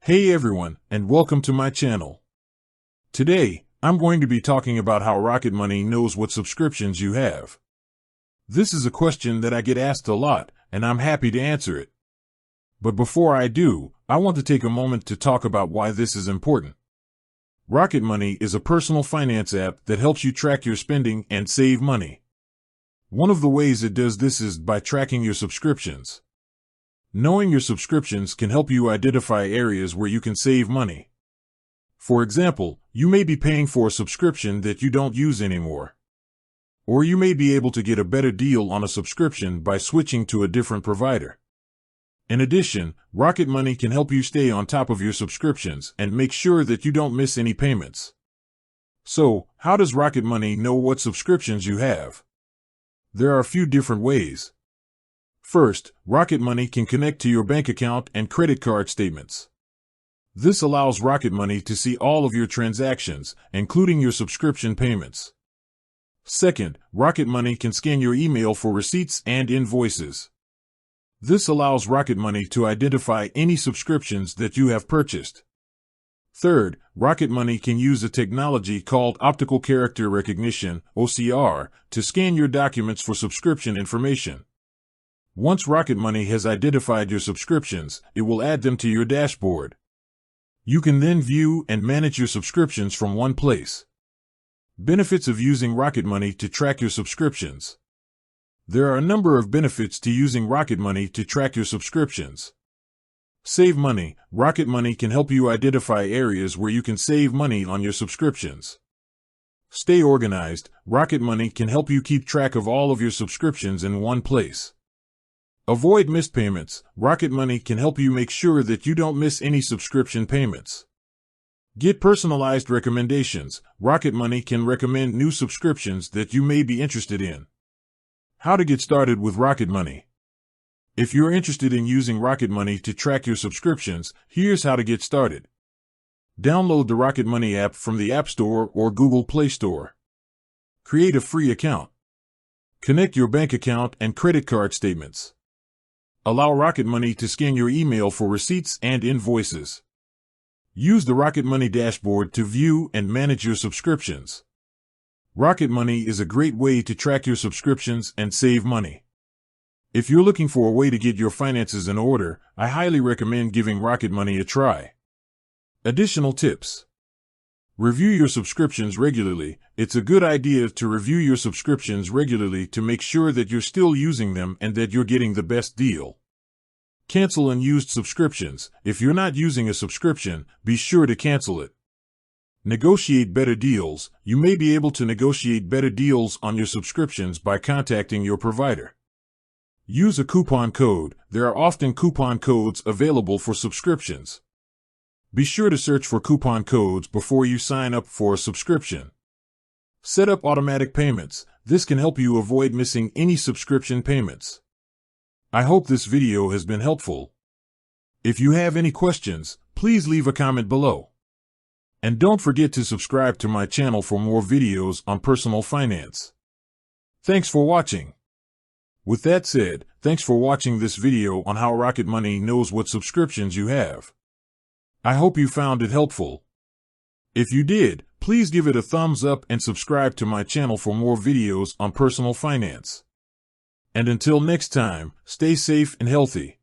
Hey everyone, and welcome to my channel. Today, I'm going to be talking about how Rocket Money knows what subscriptions you have. This is a question that I get asked a lot, and I'm happy to answer it. But before I do, I want to take a moment to talk about why this is important. Rocket Money is a personal finance app that helps you track your spending and save money. One of the ways it does this is by tracking your subscriptions. Knowing your subscriptions can help you identify areas where you can save money. For example, you may be paying for a subscription that you don't use anymore. Or you may be able to get a better deal on a subscription by switching to a different provider. In addition, Rocket Money can help you stay on top of your subscriptions and make sure that you don't miss any payments. So, how does Rocket Money know what subscriptions you have? There are a few different ways. First, Rocket Money can connect to your bank account and credit card statements. This allows Rocket Money to see all of your transactions, including your subscription payments. Second, Rocket Money can scan your email for receipts and invoices. This allows Rocket Money to identify any subscriptions that you have purchased. Third, Rocket Money can use a technology called optical character recognition, OCR, to scan your documents for subscription information. Once Rocket Money has identified your subscriptions, it will add them to your dashboard. You can then view and manage your subscriptions from one place. Benefits of using Rocket Money to track your subscriptions. There are a number of benefits to using Rocket Money to track your subscriptions. Save money. Rocket Money can help you identify areas where you can save money on your subscriptions. Stay organized. Rocket Money can help you keep track of all of your subscriptions in one place. Avoid missed payments. Rocket Money can help you make sure that you don't miss any subscription payments. Get personalized recommendations. Rocket Money can recommend new subscriptions that you may be interested in. How to get started with Rocket Money. If you're interested in using Rocket Money to track your subscriptions, here's how to get started. Download the Rocket Money app from the App Store or Google Play Store. Create a free account. Connect your bank account and credit card statements. Allow Rocket Money to scan your email for receipts and invoices. Use the Rocket Money dashboard to view and manage your subscriptions. Rocket Money is a great way to track your subscriptions and save money. If you're looking for a way to get your finances in order, I highly recommend giving Rocket Money a try. Additional tips. Review your subscriptions regularly. It's a good idea to review your subscriptions regularly to make sure that you're still using them and that you're getting the best deal. Cancel unused subscriptions. If you're not using a subscription, be sure to cancel it. Negotiate better deals. You may be able to negotiate better deals on your subscriptions by contacting your provider. Use a coupon code. There are often coupon codes available for subscriptions. Be sure to search for coupon codes before you sign up for a subscription. Set up automatic payments. This can help you avoid missing any subscription payments. I hope this video has been helpful. If you have any questions, please leave a comment below. And don't forget to subscribe to my channel for more videos on personal finance. Thanks for watching. With that said, thanks for watching this video on how Rocket Money knows what subscriptions you have. I hope you found it helpful. If you did, please give it a thumbs up and subscribe to my channel for more videos on personal finance. And until next time, stay safe and healthy.